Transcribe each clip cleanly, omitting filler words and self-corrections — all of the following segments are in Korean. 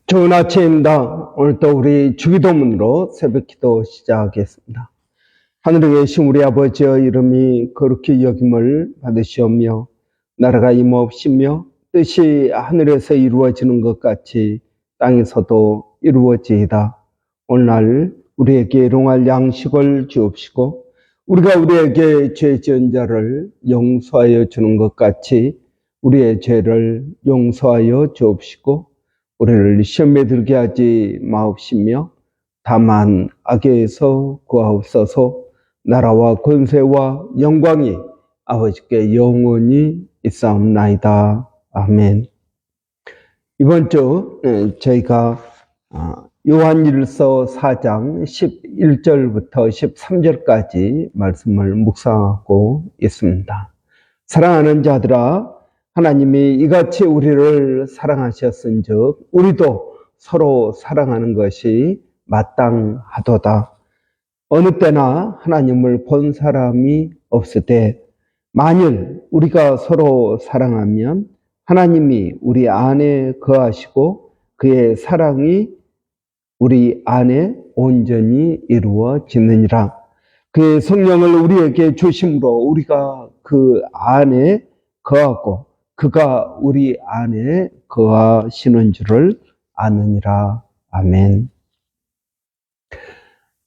좋은 아침입니다. 오늘도 우리 주기도문으로 새벽기도 시작하겠습니다. 하늘에 계신 우리 아버지의 이름이 거룩히 여김을 받으시오며 나라가 임하옵시며 뜻이 하늘에서 이루어지는 것 같이 땅에서도 이루어지이다. 오늘날 우리에게 일용할 양식을 주옵시고 우리가 우리에게 죄 지은 자를 용서하여 주는 것 같이 우리의 죄를 용서하여 주옵시고 우리를 시험에 들게 하지 마옵시며 다만 악에서 구하옵소서. 나라와 권세와 영광이 아버지께 영원히 있사옵나이다. 아멘. 이번 주 저희가 요한일서 4장 11절부터 13절까지 말씀을 묵상하고 있습니다. 사랑하는 자들아, 하나님이 이같이 우리를 사랑하셨은즉 우리도 서로 사랑하는 것이 마땅하도다. 어느 때나 하나님을 본 사람이 없으되 만일 우리가 서로 사랑하면 하나님이 우리 안에 거하시고 그의 사랑이 우리 안에 온전히 이루어지느니라. 그의 성령을 우리에게 주심으로 우리가 그 안에 거하고 그가 우리 안에 거하시는 줄을 아느니라. 아멘.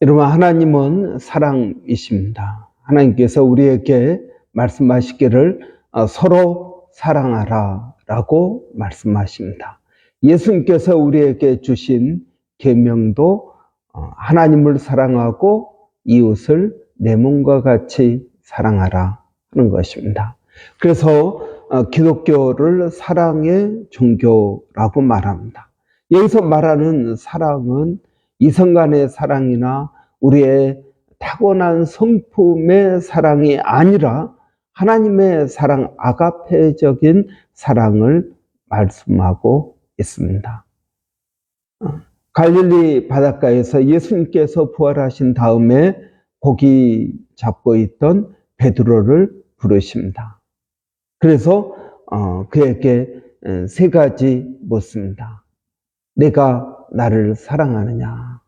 여러분, 하나님은 사랑이십니다. 하나님께서 우리에게 말씀하시기를 서로 사랑하라 라고 말씀하십니다. 예수님께서 우리에게 주신 계명도 하나님을 사랑하고 이웃을 내 몸과 같이 사랑하라 하는 것입니다. 그래서 기독교를 사랑의 종교라고 말합니다. 여기서 말하는 사랑은 이성 간의 사랑이나 우리의 타고난 성품의 사랑이 아니라 하나님의 사랑, 아가페적인 사랑을 말씀하고 있습니다. 갈릴리 바닷가에서 예수님께서 부활하신 다음에 고기 잡고 있던 베드로를 부르십니다. 그래서 그에게 세 가지 묻습니다. 내가 나를 사랑하느냐?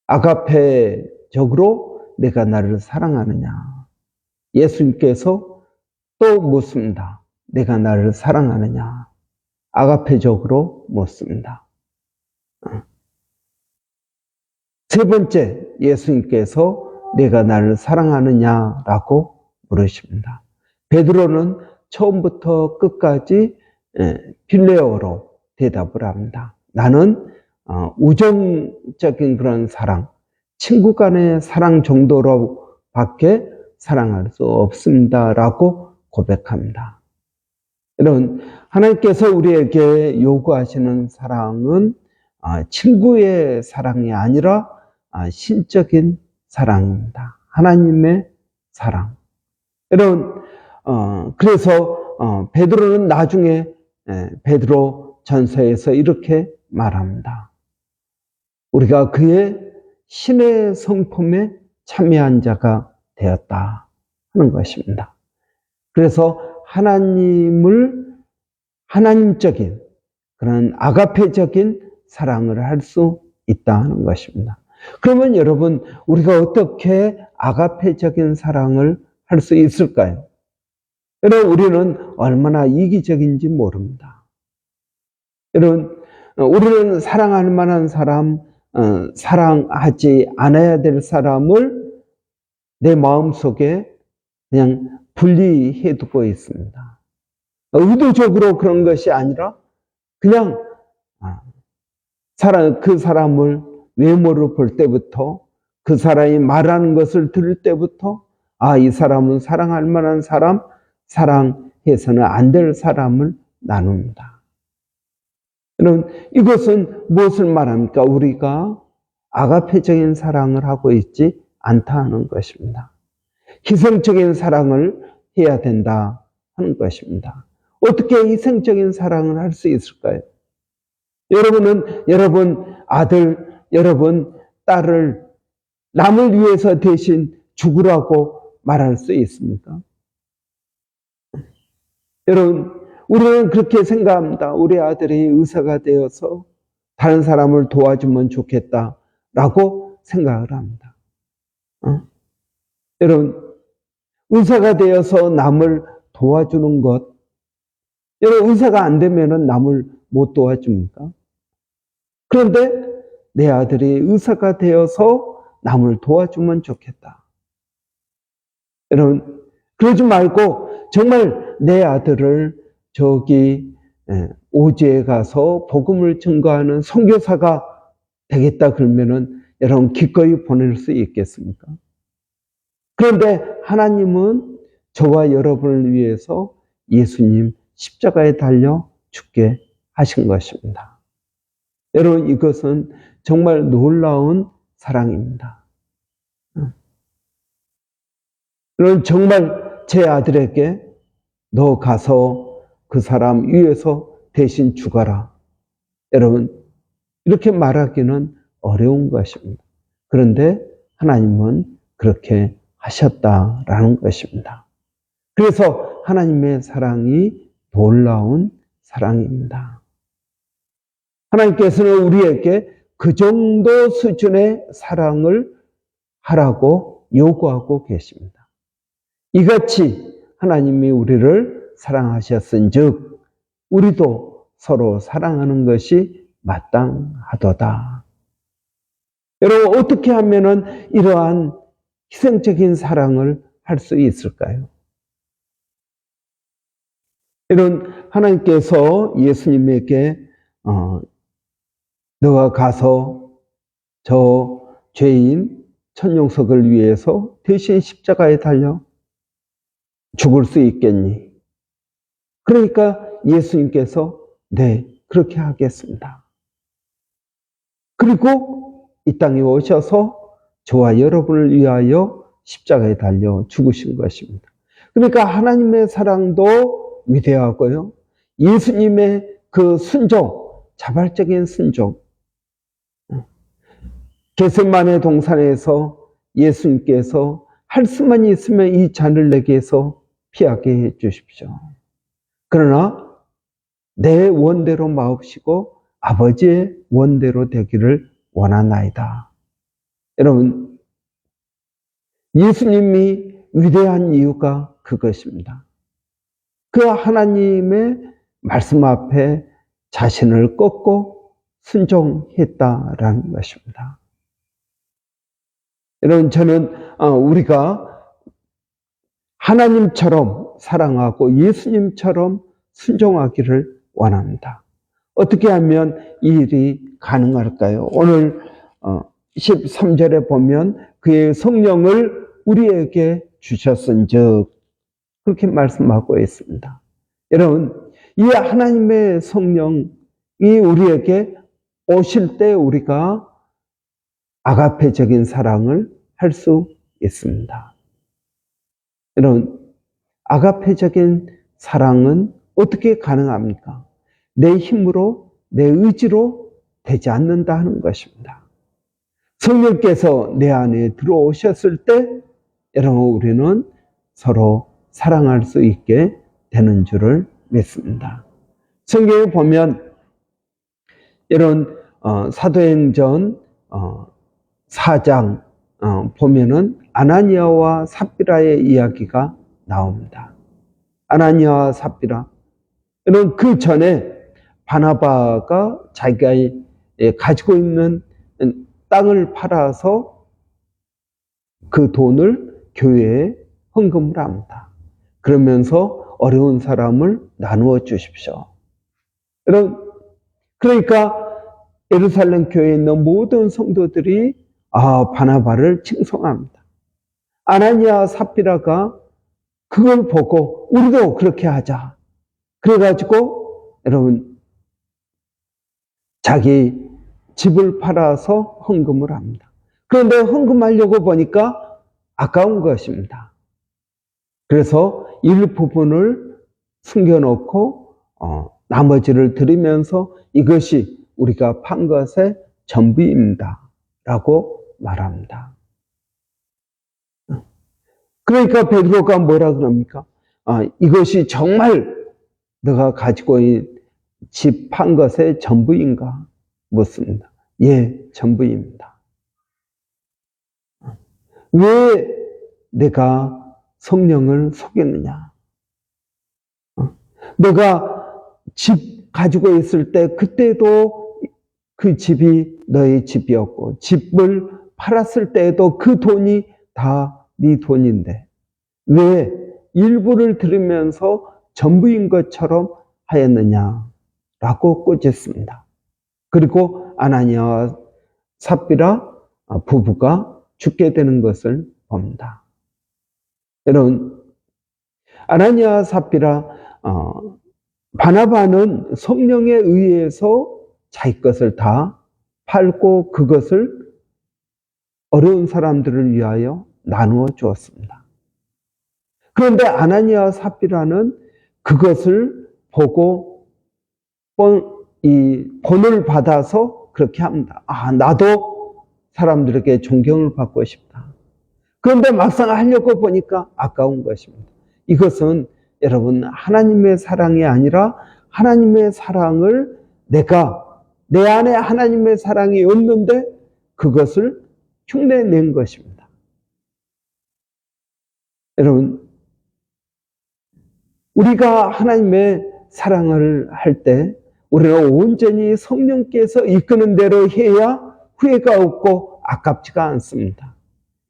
아가페적으로 내가 나를 사랑하느냐? 예수님께서 또 묻습니다. 내가 나를 사랑하느냐? 아가페적으로 묻습니다. 세 번째, 예수님께서 내가 나를 사랑하느냐라고 물으십니다. 베드로는 처음부터 끝까지 필레오로 대답을 합니다. 나는 우정적인 그런 사랑, 친구 간의 사랑 정도로밖에 사랑할 수 없습니다라고 고백합니다. 여러분, 하나님께서 우리에게 요구하시는 사랑은 친구의 사랑이 아니라 신적인 사랑입니다. 하나님의 사랑. 여러분, 그래서 베드로는 나중에 베드로 전서에서 이렇게 말합니다. 우리가 그의 신의 성품에 참여한 자가 되었다 하는 것입니다. 그래서 하나님적인 그런 아가페적인 사랑을 할 수 있다 하는 것입니다. 그러면 여러분, 우리가 어떻게 아가페적인 사랑을 할 수 있을까요? 여러분, 우리는 얼마나 이기적인지 모릅니다. 여러분, 우리는 사랑할 만한 사람, 사랑하지 않아야 될 사람을 내 마음속에 그냥 분리해 두고 있습니다. 의도적으로 그런 것이 아니라 그냥 그 사람을 외모를 볼 때부터 그 사람이 말하는 것을 들을 때부터 이 사람은 사랑할 만한 사람, 사랑해서는 안 될 사람을 나눕니다. 여러분, 이것은 무엇을 말합니까? 우리가 아가페적인 사랑을 하고 있지 않다는 것입니다. 희생적인 사랑을 해야 된다 하는 것입니다. 어떻게 희생적인 사랑을 할 수 있을까요? 여러분은 여러분 아들, 여러분 딸을 남을 위해서 대신 죽으라고 말할 수 있습니까? 여러분, 우리는 그렇게 생각합니다. 우리 아들이 의사가 되어서 다른 사람을 도와주면 좋겠다라고 생각을 합니다. 여러분, 의사가 되어서 남을 도와주는 것, 여러분 의사가 안 되면 남을 못 도와줍니까? 그런데 내 아들이 의사가 되어서 남을 도와주면 좋겠다. 여러분, 그러지 말고 정말 내 아들을 저기 오지에 가서 복음을 증거하는 선교사가 되겠다 그러면은 여러분 기꺼이 보낼 수 있겠습니까? 그런데 하나님은 저와 여러분을 위해서 예수님 십자가에 달려 죽게 하신 것입니다. 여러분, 이것은 정말 놀라운 사랑입니다. 여러분, 정말 제 아들에게 너 가서 그 사람 위해서 대신 죽어라. 여러분, 이렇게 말하기는 어려운 것입니다. 그런데 하나님은 그렇게 하셨다라는 것입니다. 그래서 하나님의 사랑이 놀라운 사랑입니다. 하나님께서는 우리에게 그 정도 수준의 사랑을 하라고 요구하고 계십니다. 이같이 하나님이 우리를 사랑하셨은즉 우리도 서로 사랑하는 것이 마땅하도다. 여러분, 어떻게 하면은 이러한 희생적인 사랑을 할 수 있을까요? 여러분, 하나님께서 예수님에게 너가 가서 저 죄인 천용석을 위해서 대신 십자가에 달려 죽을 수 있겠니? 그러니까 예수님께서 네, 그렇게 하겠습니다. 그리고 이 땅에 오셔서 저와 여러분을 위하여 십자가에 달려 죽으신 것입니다. 그러니까 하나님의 사랑도 위대하고요. 예수님의 그 순종, 자발적인 순종. 겟세마네 동산에서 예수님께서 할 수만 있으면 이 잔을 내게서 피하게 해 주십시오. 그러나 내 원대로 마옵시고 아버지의 원대로 되기를 원하나이다. 여러분, 예수님이 위대한 이유가 그것입니다. 그 하나님의 말씀 앞에 자신을 꺾고 순종했다라는 것입니다. 여러분, 저는 우리가 하나님처럼 사랑하고 예수님처럼 순종하기를 원합니다. 어떻게 하면 이 일이 가능할까요? 오늘 13절에 보면 그의 성령을 우리에게 주셨은즉 그렇게 말씀하고 있습니다. 여러분, 이 하나님의 성령이 우리에게 오실 때 우리가 아가페적인 사랑을 할 수 있습니다. 여러분, 아가페적인 사랑은 어떻게 가능합니까? 내 힘으로, 내 의지로 되지 않는다 하는 것입니다. 성령께서 내 안에 들어오셨을 때 여러분, 우리는 서로 사랑할 수 있게 되는 줄을 믿습니다. 성경에 보면 여러분, 사도행전 4장 보면은 아나니아와 삽비라의 이야기가 나옵니다. 아나니아와 삽비라. 여러분, 그 전에 바나바가 자기가 가지고 있는 땅을 팔아서 그 돈을 교회에 헌금을 합니다. 그러면서 어려운 사람을 나누어 주십시오. 여러분, 그러니까 예루살렘 교회에 있는 모든 성도들이 바나바를 칭송합니다. 아나니아 삽비라가 그걸 보고 우리도 그렇게 하자. 그래가지고 여러분 자기 집을 팔아서 헌금을 합니다. 그런데 헌금하려고 보니까 아까운 것입니다. 그래서 일부분을 숨겨놓고 나머지를 드리면서 이것이 우리가 판 것의 전부입니다 라고 말합니다. 그러니까 베드로가 뭐라 그럽니까? 이것이 정말 너가 가지고 있는 집 판 것의 전부인가? 묻습니다. 예, 전부입니다. 왜 내가 성령을 속였느냐? 너가 집 가지고 있을 때 그때도 그 집이 너의 집이었고, 집을 팔았을 때에도 그 돈이 다 네 돈인데 왜 일부를 들으면서 전부인 것처럼 하였느냐라고 꾸짖습니다. 그리고 아나니아와 삽비라 부부가 죽게 되는 것을 봅니다. 여러분, 아나니아와 삽비라 바나바는 성령에 의해서 자기 것을 다 팔고 그것을 어려운 사람들을 위하여 나누어 주었습니다. 그런데 아나니아와 삽비라는 그것을 보고 이 본을 받아서 그렇게 합니다. 나도 사람들에게 존경을 받고 싶다. 그런데 막상 하려고 보니까 아까운 것입니다. 이것은 여러분, 하나님의 사랑이 아니라 하나님의 사랑을 내가 내 안에 하나님의 사랑이 없는데 그것을 흉내낸 것입니다. 여러분, 우리가 하나님의 사랑을 할 때 우리는 온전히 성령께서 이끄는 대로 해야 후회가 없고 아깝지가 않습니다.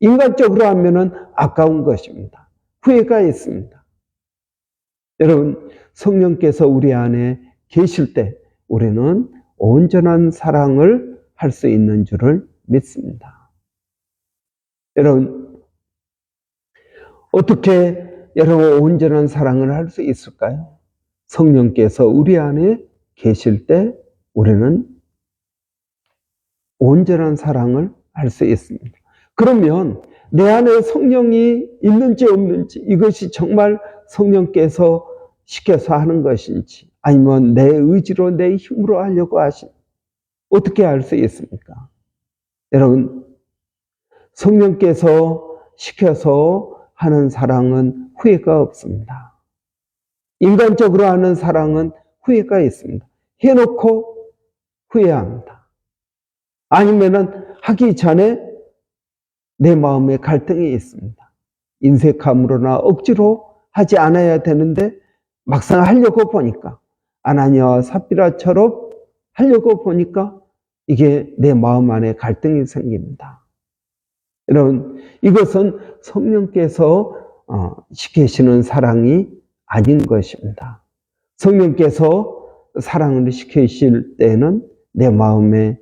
인간적으로 하면은 아까운 것입니다. 후회가 있습니다. 여러분, 성령께서 우리 안에 계실 때 우리는 온전한 사랑을 할 수 있는 줄을 믿습니다. 여러분, 어떻게 여러분 온전한 사랑을 할 수 있을까요? 성령께서 우리 안에 계실 때 우리는 온전한 사랑을 할 수 있습니다. 그러면 내 안에 성령이 있는지 없는지, 이것이 정말 성령께서 시켜서 하는 것인지 아니면 내 의지로 내 힘으로 하려고 하신, 어떻게 알 수 있습니까? 여러분, 성령께서 시켜서 하는 사랑은 후회가 없습니다. 인간적으로 하는 사랑은 후회가 있습니다. 해놓고 후회합니다. 아니면은 하기 전에 내 마음에 갈등이 있습니다. 인색함으로나 억지로 하지 않아야 되는데 막상 하려고 보니까, 아나니아와 삽비라처럼 하려고 보니까 이게 내 마음 안에 갈등이 생깁니다. 여러분, 이것은 성령께서 시키시는 사랑이 아닌 것입니다. 성령께서 사랑을 시키실 때는 내 마음에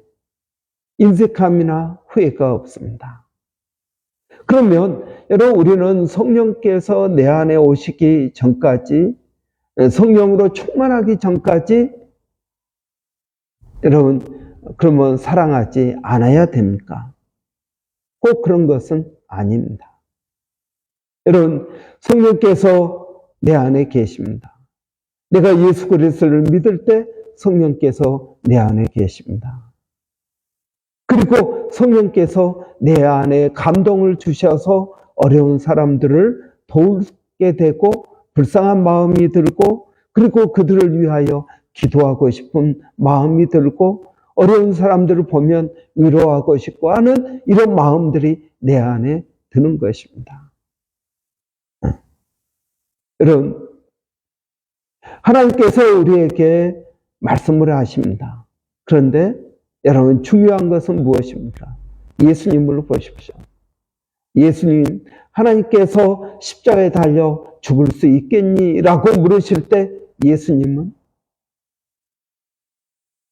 인색함이나 후회가 없습니다. 그러면 여러분, 우리는 성령께서 내 안에 오시기 전까지, 성령으로 충만하기 전까지 여러분, 그러면 사랑하지 않아야 됩니까? 꼭 그런 것은 아닙니다. 여러분, 성령께서 내 안에 계십니다. 내가 예수 그리스도를 믿을 때 성령께서 내 안에 계십니다. 그리고 성령께서 내 안에 감동을 주셔서 어려운 사람들을 도우게 되고 불쌍한 마음이 들고, 그리고 그들을 위하여 기도하고 싶은 마음이 들고, 어려운 사람들을 보면 위로하고 싶고 하는 이런 마음들이 내 안에 드는 것입니다. 여러분, 하나님께서 우리에게 말씀을 하십니다. 그런데 여러분, 중요한 것은 무엇입니까? 예수님을 보십시오. 예수님, 하나님께서 십자가에 달려 죽을 수 있겠니? 라고 물으실 때 예수님은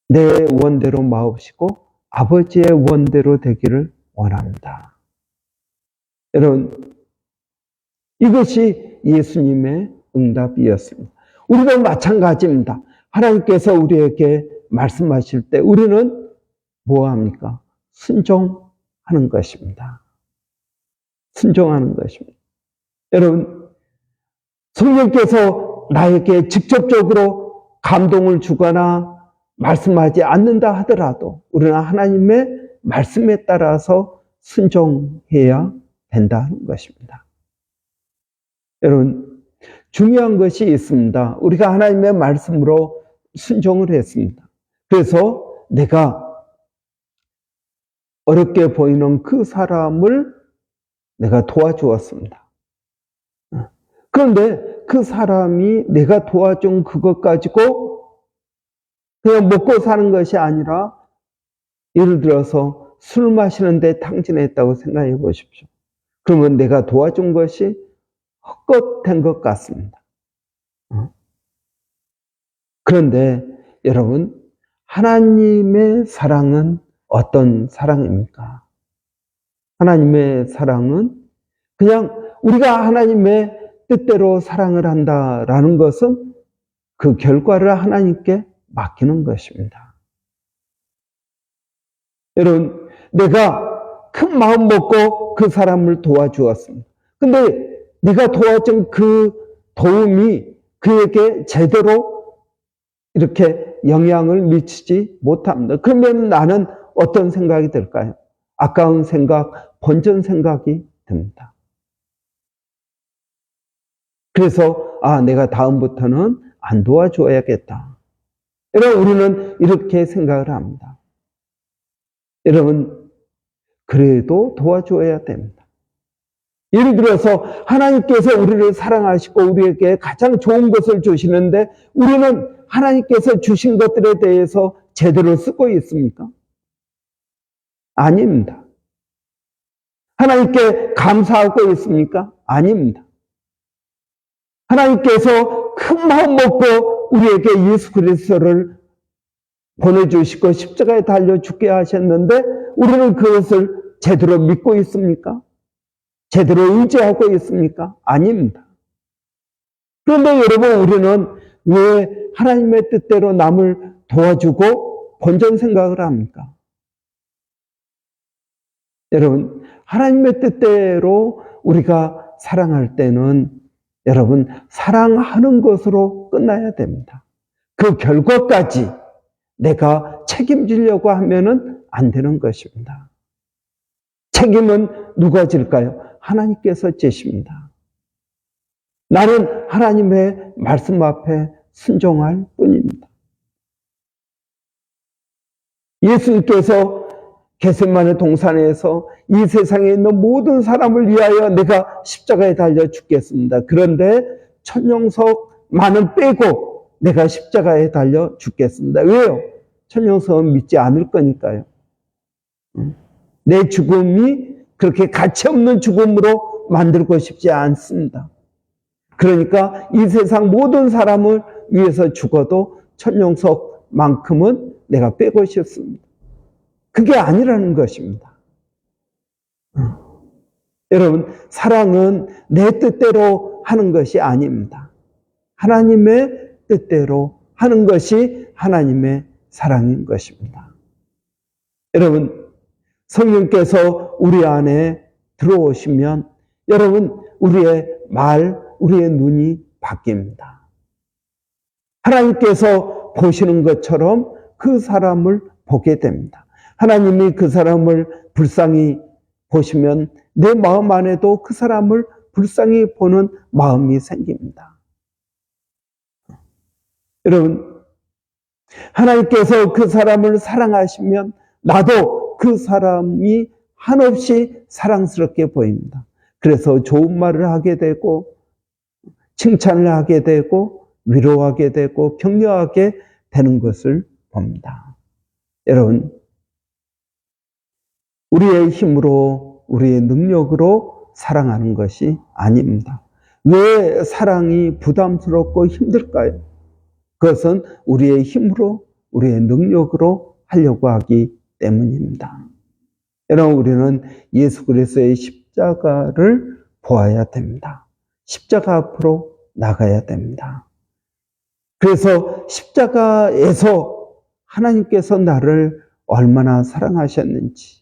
내 원대로 마옵시고 아버지의 원대로 되기를 원합니다. 여러분, 이것이 예수님의 응답이었습니다. 우리도 마찬가지입니다. 하나님께서 우리에게 말씀하실 때 우리는 뭐합니까? 순종하는 것입니다. 순종하는 것입니다. 여러분, 성령께서 나에게 직접적으로 감동을 주거나 말씀하지 않는다 하더라도 우리는 하나님의 말씀에 따라서 순종해야 된다는 것입니다. 여러분, 중요한 것이 있습니다. 우리가 하나님의 말씀으로 순종을 했습니다. 그래서 내가 어렵게 보이는 그 사람을 내가 도와주었습니다. 그런데 그 사람이 내가 도와준 그것 가지고 그냥 먹고 사는 것이 아니라 예를 들어서 술 마시는데 탕진했다고 생각해 보십시오. 그러면 내가 도와준 것이 헛것된 것 같습니다. 그런데 여러분, 하나님의 사랑은 어떤 사랑입니까? 하나님의 사랑은 그냥 우리가 하나님의 뜻대로 사랑을 한다라는 것은 그 결과를 하나님께 맡기는 것입니다. 여러분, 내가 큰 마음 먹고 그 사람을 도와주었습니다. 근데 네가 도와준 그 도움이 그에게 제대로 이렇게 영향을 미치지 못합니다. 그러면 나는 어떤 생각이 들까요? 아까운 생각, 본전 생각이 듭니다. 그래서 내가 다음부터는 안 도와줘야겠다. 여러분, 우리는 이렇게 생각을 합니다. 여러분, 그래도 도와줘야 됩니다. 예를 들어서 하나님께서 우리를 사랑하시고 우리에게 가장 좋은 것을 주시는데 우리는 하나님께서 주신 것들에 대해서 제대로 쓰고 있습니까? 아닙니다. 하나님께 감사하고 있습니까? 아닙니다. 하나님께서 큰 마음 먹고 우리에게 예수 그리스도를 보내주시고 십자가에 달려 죽게 하셨는데 우리는 그것을 제대로 믿고 있습니까? 제대로 의지하고 있습니까? 아닙니다. 그런데 여러분, 우리는 왜 하나님의 뜻대로 남을 도와주고 본전 생각을 합니까? 여러분, 하나님의 뜻대로 우리가 사랑할 때는 여러분, 사랑하는 것으로 끝나야 됩니다. 그 결과까지 내가 책임지려고 하면은 안 되는 것입니다. 책임은 누가 질까요? 하나님께서 지십니다. 나는 하나님의 말씀 앞에 순종할 뿐입니다. 예수님께서 겟세마네 동산에서 이 세상에 있는 모든 사람을 위하여 내가 십자가에 달려 죽겠습니다. 그런데 천영석만은 빼고 내가 십자가에 달려 죽겠습니다. 왜요? 천영석은 믿지 않을 거니까요. 내 죽음이 그렇게 가치없는 죽음으로 만들고 싶지 않습니다. 그러니까 이 세상 모든 사람을 위해서 죽어도 천영석만큼은 내가 빼고 싶습니다. 그게 아니라는 것입니다. 여러분, 사랑은 내 뜻대로 하는 것이 아닙니다. 하나님의 뜻대로 하는 것이 하나님의 사랑인 것입니다. 여러분, 성령께서 우리 안에 들어오시면 여러분, 우리의 말, 우리의 눈이 바뀝니다. 하나님께서 보시는 것처럼 그 사람을 보게 됩니다. 하나님이 그 사람을 불쌍히 보시면 내 마음 안에도 그 사람을 불쌍히 보는 마음이 생깁니다. 여러분, 하나님께서 그 사람을 사랑하시면 나도 그 사람이 한없이 사랑스럽게 보입니다. 그래서 좋은 말을 하게 되고 칭찬을 하게 되고 위로하게 되고 격려하게 되는 것을 봅니다. 여러분, 우리의 힘으로 우리의 능력으로 사랑하는 것이 아닙니다. 왜 사랑이 부담스럽고 힘들까요? 그것은 우리의 힘으로 우리의 능력으로 하려고 하기 때문입니다. 여러분, 우리는 예수 그리스도의 십자가를 보아야 됩니다. 십자가 앞으로 나가야 됩니다. 그래서 십자가에서 하나님께서 나를 얼마나 사랑하셨는지,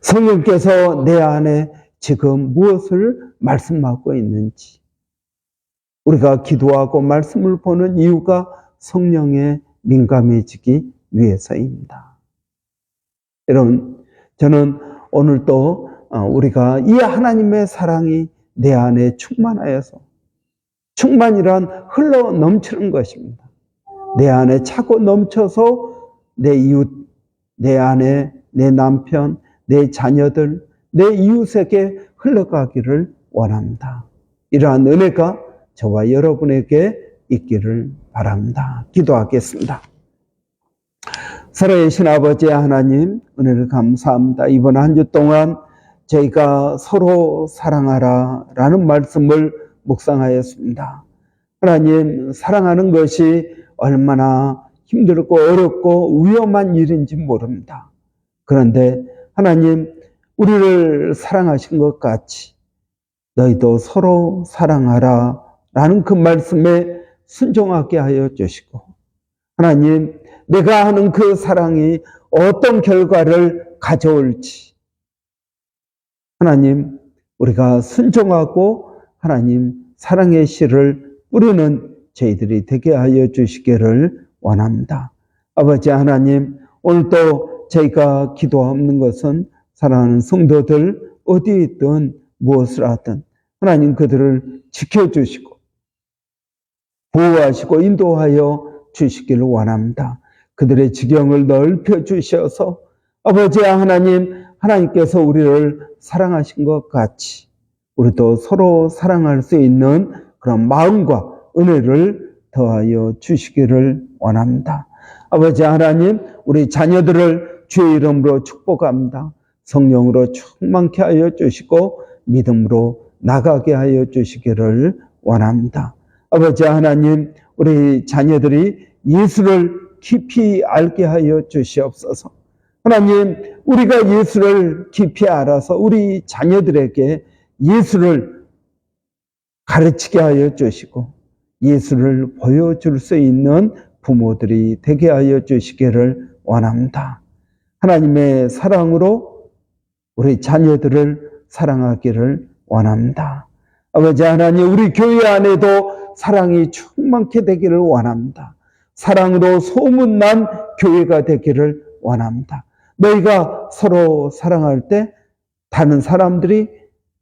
성령께서 내 안에 지금 무엇을 말씀하고 있는지, 우리가 기도하고 말씀을 보는 이유가 성령에 민감해지기 위해서입니다. 여러분, 저는 오늘 또 우리가 이 하나님의 사랑이 내 안에 충만하여서, 충만이란 흘러 넘치는 것입니다. 내 안에 차고 넘쳐서 내 이웃, 내 아내, 내 남편, 내 자녀들, 내 이웃에게 흘러가기를 원합니다. 이러한 은혜가 저와 여러분에게 있기를 바랍니다. 기도하겠습니다. 살아계신 아버지 하나님, 은혜를 감사합니다. 이번 한 주 동안 저희가 서로 사랑하라 라는 말씀을 묵상하였습니다. 하나님, 사랑하는 것이 얼마나 힘들고 어렵고 위험한 일인지 모릅니다. 그런데 하나님, 우리를 사랑하신 것 같이 너희도 서로 사랑하라 라는 그 말씀에 순종하게 하여 주시고, 하나님, 내가 하는 그 사랑이 어떤 결과를 가져올지 하나님, 우리가 순종하고 하나님 사랑의 씨를 뿌리는 저희들이 되게 하여 주시기를 원합니다. 아버지 하나님, 오늘도 저희가 기도하는 것은 사랑하는 성도들 어디에 있든 무엇을 하든 하나님 그들을 지켜주시고 보호하시고 인도하여 주시기를 원합니다. 그들의 지경을 넓혀 주셔서 아버지 하나님, 하나님께서 우리를 사랑하신 것 같이 우리도 서로 사랑할 수 있는 그런 마음과 은혜를 더하여 주시기를 원합니다. 아버지 하나님, 우리 자녀들을 주의 이름으로 축복합니다. 성령으로 충만케 하여 주시고 믿음으로 나가게 하여 주시기를 원합니다. 아버지 하나님, 우리 자녀들이 예수를 깊이 알게 하여 주시옵소서. 하나님, 우리가 예수를 깊이 알아서 우리 자녀들에게 예수를 가르치게 하여 주시고 예수를 보여줄 수 있는 부모들이 되게 하여 주시기를 원합니다. 하나님의 사랑으로 우리 자녀들을 사랑하기를 원합니다. 아버지 하나님, 우리 교회 안에도 사랑이 충만케 되기를 원합니다. 사랑으로 소문난 교회가 되기를 원합니다. 너희가 서로 사랑할 때 다른 사람들이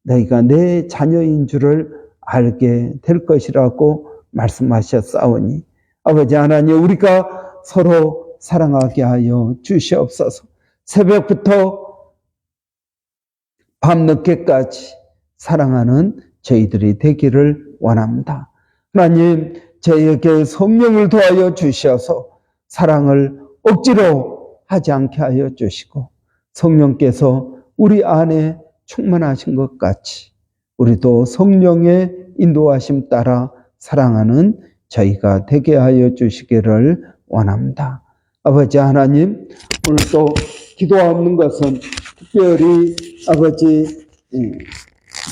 너희가 내 자녀인 줄을 알게 될 것이라고 말씀하셨사오니 아버지 하나님, 우리가 서로 사랑하게 하여 주시옵소서. 새벽부터 밤늦게까지 사랑하는 저희들이 되기를 원합니다. 하나님, 저희에게 성령을 도하여 주셔서 사랑을 억지로 하지 않게 하여 주시고 성령께서 우리 안에 충만하신 것 같이 우리도 성령의 인도하심 따라 사랑하는 저희가 되게 하여 주시기를 원합니다. 아버지 하나님, 오늘 또 기도하는 것은 특별히 아버지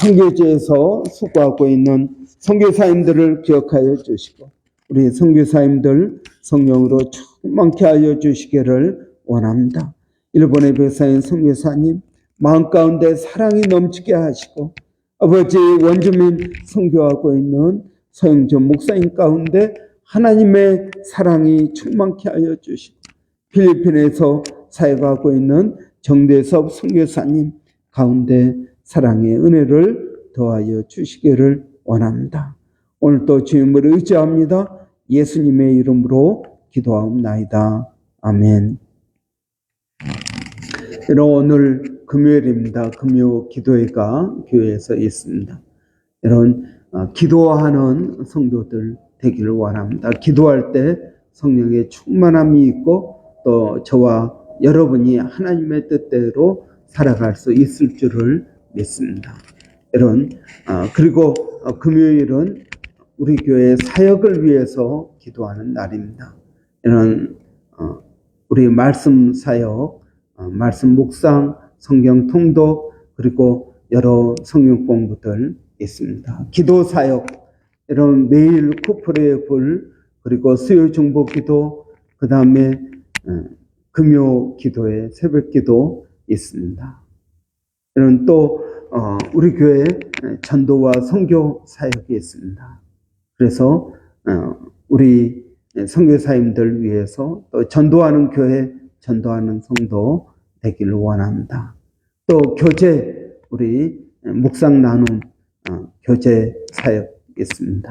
선교지에서 수고하고 있는 선교사님들을 기억하여 주시고 우리 선교사님들 성령으로 충만케 하여 주시기를 원합니다. 일본의 백사인 선교사님 마음 가운데 사랑이 넘치게 하시고 아버지 원주민 선교하고 있는 서영전 목사님 가운데 하나님의 사랑이 충만케 하여 주시고 필리핀에서 사역하고 있는 정대섭 선교사님 가운데 사랑의 은혜를 더하여 주시기를 원합니다. 오늘도 주님을 의지합니다. 예수님의 이름으로 기도하옵나이다. 아멘. 오늘 금요일입니다. 금요 기도회가 교회에서 있습니다. 여러분, 기도하는 성도들 되기를 원합니다. 기도할 때 성령의 충만함이 있고 또 저와 여러분이 하나님의 뜻대로 살아갈 수 있을 줄을 믿습니다. 여러분, 그리고 금요일은 우리 교회 사역을 위해서 기도하는 날입니다. 여러분, 우리 말씀 사역, 말씀 묵상, 성경 통독, 그리고 여러 성경 공부들 있습니다. 기도 사역, 여러분 매일 쿠프레의 불, 그리고 수요 중보 기도, 그 다음에 금요 기도에 새벽 기도 있습니다. 여러분 또 우리 교회에 전도와 선교 사역이 있습니다. 그래서 우리 선교사님들 위해서 또 전도하는 교회, 전도하는 성도 되기를 원합니다. 또 교제, 우리 묵상 나눔 교제 사역 있습니다.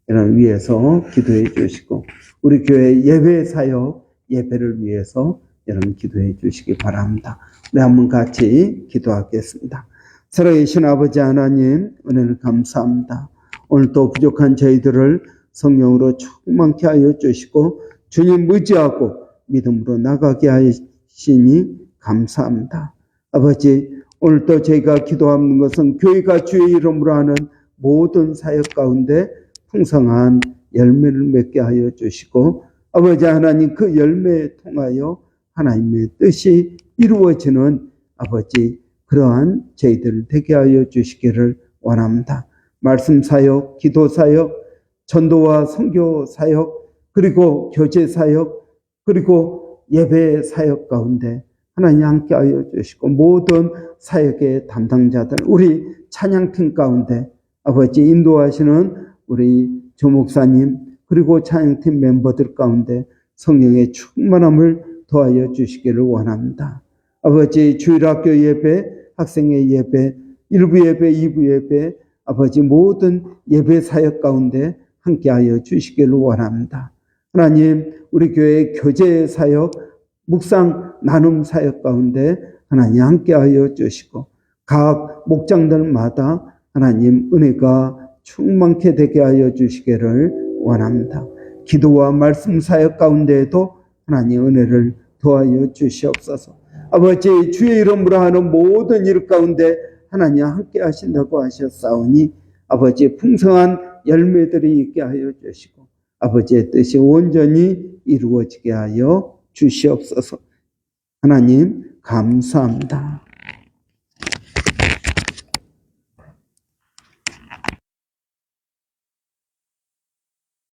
이런 위해서 기도해 주시고 우리 교회 예배 사역, 예배를 위해서 여러분 기도해 주시기 바랍니다. 우리 한번 같이 기도하겠습니다. 살아계신 아버지 하나님, 은혜를 감사합니다. 오늘도 부족한 저희들을 성령으로 충만케 하여 주시고 주님 의지하고 믿음으로 나가게 하시니 감사합니다. 아버지, 오늘도 저희가 기도하는 것은 교회가 주의 이름으로 하는 모든 사역 가운데 풍성한 열매를 맺게 하여 주시고, 아버지 하나님, 그 열매에 통하여 하나님의 뜻이 이루어지는 아버지 그러한 저희들 되게 하여 주시기를 원합니다. 말씀 사역, 기도 사역, 전도와 선교 사역, 그리고 교제 사역, 그리고 예배 사역 가운데 하나님 함께 하여 주시고, 모든 사역의 담당자들, 우리 찬양팀 가운데 아버지 인도하시는 우리 조 목사님, 그리고 찬양팀 멤버들 가운데 성령의 충만함을 더하여 주시기를 원합니다. 아버지, 주일학교 예배, 학생의 예배, 1부 예배, 2부 예배, 아버지 모든 예배 사역 가운데 함께하여 주시기를 원합니다. 하나님, 우리 교회 교제 사역, 묵상 나눔 사역 가운데 하나님 함께하여 주시고, 각 목장들마다 하나님 은혜가 충만케 되게 하여 주시기를 원합니다. 기도와 말씀 사역 가운데에도 하나님 은혜를 더하여 주시옵소서. 아버지, 주의 이름으로 하는 모든 일 가운데 하나님 함께 하신다고 하셨사오니 아버지 풍성한 열매들이 있게 하여 주시고 아버지의 뜻이 온전히 이루어지게 하여 주시옵소서. 하나님 감사합니다.